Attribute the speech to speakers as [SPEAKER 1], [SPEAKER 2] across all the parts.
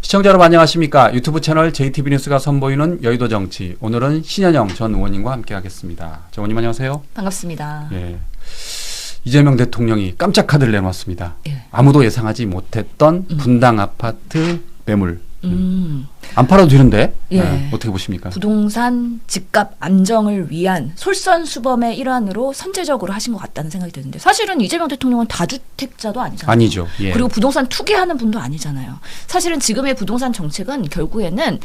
[SPEAKER 1] 시청자 여러분 안녕하십니까. 유튜브 채널 JTB 뉴스가 선보이는 여의도 정치. 오늘은 신현영 전 의원님과 함께 하겠습니다. 전 의원님 안녕하세요.
[SPEAKER 2] 반갑습니다.
[SPEAKER 1] 예. 이재명 대통령이 깜짝 카드를 내놓았습니다.
[SPEAKER 2] 예.
[SPEAKER 1] 아무도 예상하지 못했던 분당 아파트 매물. 안 팔아도 되는데
[SPEAKER 2] 예.
[SPEAKER 1] 어떻게 보십니까?
[SPEAKER 2] 부동산 집값 안정을 위한 솔선수범의 일환으로 선제적으로 하신 것 같다는 생각이 드는데 사실은 이재명 대통령은 다주택자도 아니잖아요.
[SPEAKER 1] 아니죠. 예.
[SPEAKER 2] 그리고 부동산 투기하는 분도 아니잖아요. 사실은 지금의 부동산 정책은 결국에는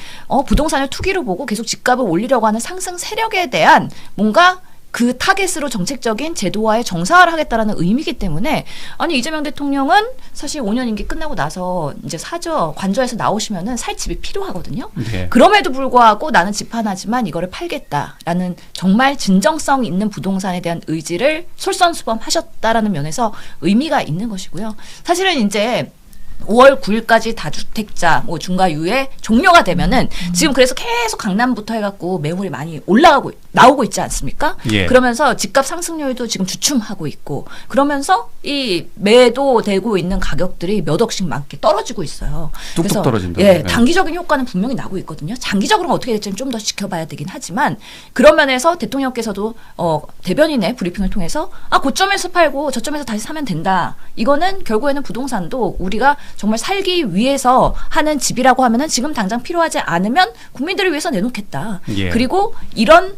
[SPEAKER 2] 부동산을 투기로 보고 계속 집값을 올리려고 하는 상승 세력에 대한 뭔가 그 타겟으로 정책적인 제도화에 정상화를 하겠다라는 의미이기 때문에 아니 이재명 대통령은 사실 5년 임기 끝나고 나서 이제 관저에서 나오시면은 살 집이 필요하거든요.
[SPEAKER 1] 네.
[SPEAKER 2] 그럼에도 불구하고 나는 집 하나지만 이거를 팔겠다라는 정말 진정성 있는 부동산에 대한 의지를 솔선수범하셨다라는 면에서 의미가 있는 것이고요. 사실은 이제 5월 9일까지 다주택자 중과유예 종료가 되면은 지금 그래서 계속 강남부터 해갖고 매물이 많이 나오고 있지 않습니까?
[SPEAKER 1] 예.
[SPEAKER 2] 그러면서 집값 상승률도 지금 주춤하고 있고 그러면서 이 매도되고 있는 가격들이 몇 억씩 많게 떨어지고 있어요.
[SPEAKER 1] 뚝뚝
[SPEAKER 2] 그래서
[SPEAKER 1] 떨어진다.
[SPEAKER 2] 예, 단기적인 효과는 분명히 나고 있거든요. 장기적으로는 어떻게 될지는 좀 더 지켜봐야 되긴 하지만 그런 면에서 대통령께서도 대변인의 브리핑을 통해서 고점에서 팔고 저점에서 다시 사면 된다. 이거는 결국에는 부동산도 우리가 정말 살기 위해서 하는 집이라고 하면은 지금 당장 필요하지 않으면 국민들을 위해서 내놓겠다.
[SPEAKER 1] 예.
[SPEAKER 2] 그리고 이런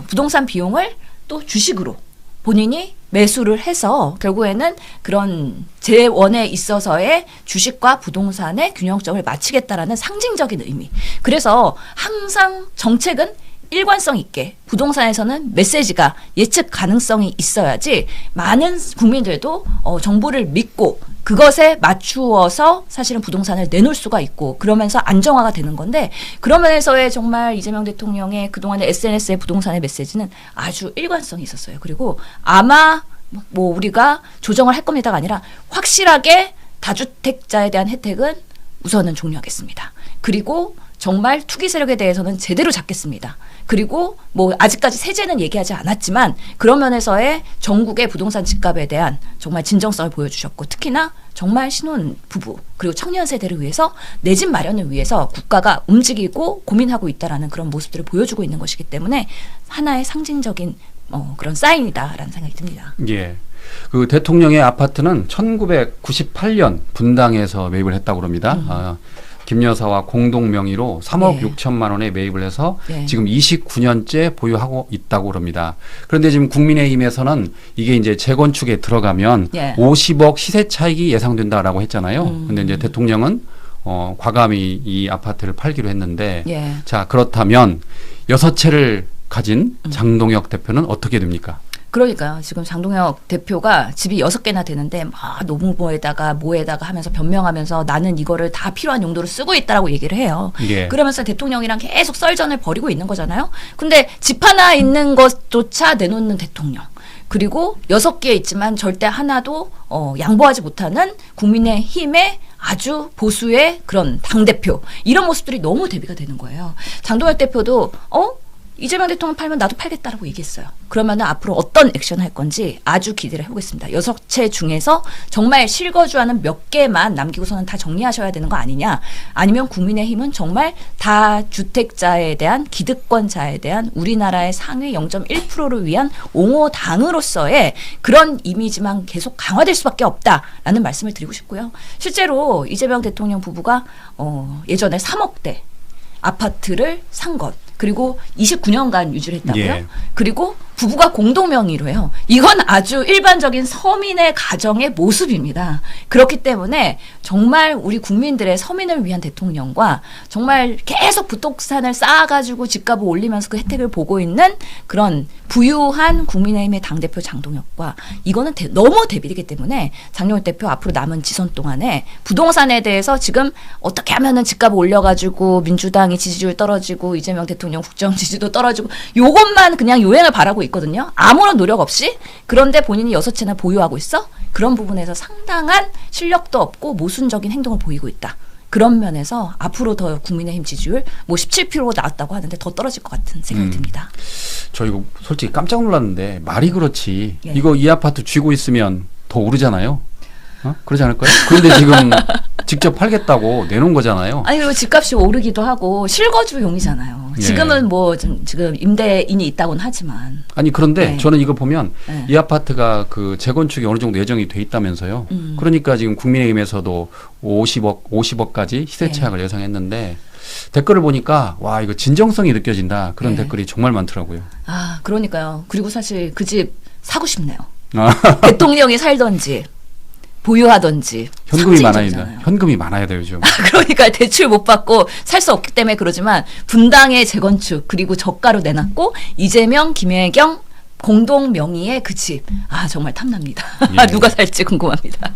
[SPEAKER 2] 부동산 비용을 또 주식으로 본인이 매수를 해서 결국에는 그런 재원에 있어서의 주식과 부동산의 균형점을 맞추겠다라는 상징적인 의미. 그래서 항상 정책은 일관성 있게 부동산에서는 메시지가 예측 가능성이 있어야지 많은 국민들도 정보를 믿고 그것에 맞추어서 사실은 부동산을 내놓을 수가 있고 그러면서 안정화가 되는 건데 그런 면에서의 정말 이재명 대통령의 그동안의 SNS의 부동산의 메시지는 아주 일관성이 있었어요. 그리고 아마 우리가 조정을 할 겁니다가 아니라 확실하게 다주택자에 대한 혜택은 우선은 종료하겠습니다. 그리고 정말 투기 세력에 대해서는 제대로 잡겠습니다. 그리고 아직까지 세제는 얘기하지 않았지만 그런 면에서의 전국의 부동산 집값에 대한 정말 진정성을 보여주셨고 특히나 정말 신혼 부부 그리고 청년 세대를 위해서 내 집 마련을 위해서 국가가 움직이고 고민하고 있다라는 그런 모습들을 보여주고 있는 것이기 때문에 하나의 상징적인 그런 사인이다라는 생각이 듭니다.
[SPEAKER 1] 예. 그 대통령의 아파트는 1998년 분당에서 매입을 했다고 합니다. 김 여사와 공동 명의로 3억 6천만 원에 매입을 해서 지금 29년째 보유하고 있다고 합니다. 그런데 지금 국민의힘에서는 이게 이제 재건축에 들어가면 50억 시세 차익이 예상된다라고 했잖아요. 근데 이제 대통령은 과감히 이 아파트를 팔기로 했는데 자, 그렇다면 6채를 가진 장동혁 대표는 어떻게 됩니까?
[SPEAKER 2] 그러니까요. 지금 장동혁 대표가 집이 6개나 되는데 노무모에다가 하면서 변명하면서 나는 이거를 다 필요한 용도로 쓰고 있다라고 얘기를 해요.
[SPEAKER 1] 예.
[SPEAKER 2] 그러면서 대통령이랑 계속 썰전을 벌이고 있는 거잖아요. 근데 집 하나 있는 것조차 내놓는 대통령. 그리고 6개 있지만 절대 하나도 양보하지 못하는 국민의힘의 아주 보수의 그런 당대표. 이런 모습들이 너무 대비가 되는 거예요. 장동혁 대표도 이재명 대통령 팔면 나도 팔겠다라고 얘기했어요. 그러면 앞으로 어떤 액션을 할 건지 아주 기대를 해보겠습니다. 6채 중에서 정말 실거주하는 몇 개만 남기고서는 다 정리하셔야 되는 거 아니냐. 아니면 국민의힘은 정말 다주택자에 대한 기득권자에 대한 우리나라의 상위 0.1%를 위한 옹호당으로서의 그런 이미지만 계속 강화될 수밖에 없다라는 말씀을 드리고 싶고요. 실제로 이재명 대통령 부부가 예전에 3억대 아파트를 산 것. 그리고 29년간 유지를 했다고요.
[SPEAKER 1] 예.
[SPEAKER 2] 그리고 부부가 공동 명의로 해요. 이건 아주 일반적인 서민의 가정의 모습입니다. 그렇기 때문에 정말 우리 국민들의 서민을 위한 대통령과 정말 계속 부동산을 쌓아가지고 집값을 올리면서 그 혜택을 보고 있는 그런 부유한 국민의힘의 당대표 장동혁과 이거는 너무 대비되기 때문에 장동혁 대표 앞으로 남은 지선 동안에 부동산에 대해서 지금 어떻게 하면은 집값을 올려가지고 민주당이 지지율 떨어지고 이재명 대통령 국정 지지도 떨어지고 요것만 그냥 요행을 바라고 있거든요. 아무런 노력 없이. 그런데 본인이 6채나 보유하고 있어? 그런 부분에서 상당한 실력도 없고 모순적인 행동을 보이고 있다. 그런 면에서 앞으로 더 국민의힘 지지율 17% 나왔다고 하는데 더 떨어질 것 같은 생각이 듭니다.
[SPEAKER 1] 저 이거 솔직히 깜짝 놀랐는데 말이 그렇지. 이거 이 아파트 쥐고 있으면 더 오르잖아요. 그러지 않을까요? 그런데 지금 직접 팔겠다고 내놓은 거잖아요.
[SPEAKER 2] 아니 그리고 집값이 오르기도 하고 실거주용이잖아요.
[SPEAKER 1] 예.
[SPEAKER 2] 지금은 뭐 지금 임대인이 있다고는 하지만.
[SPEAKER 1] 아니 그런데
[SPEAKER 2] 네.
[SPEAKER 1] 저는 이거 보면
[SPEAKER 2] 네.
[SPEAKER 1] 이 아파트가 그 재건축이 어느 정도 예정이 돼 있다면서요. 그러니까 지금 국민의힘에서도 50억까지 시세 차익을 예상했는데 댓글을 보니까 와 이거 진정성이 느껴진다 그런
[SPEAKER 2] 네.
[SPEAKER 1] 댓글이 정말 많더라고요.
[SPEAKER 2] 아 그러니까요. 그리고 사실 그 집 사고 싶네요.
[SPEAKER 1] 아,
[SPEAKER 2] 대통령이 살던지 보유하던지
[SPEAKER 1] 현금이 많아야
[SPEAKER 2] 상징적이잖아요.
[SPEAKER 1] 현금이 많아야 돼요 요즘.
[SPEAKER 2] 그러니까 대출 못 받고 살 수 없기 때문에 그러지만 분당의 재건축 그리고 저가로 내놨고 이재명, 김혜경 공동 명의의 그 집. 아 정말 탐납니다.
[SPEAKER 1] 예.
[SPEAKER 2] 누가 살지 궁금합니다.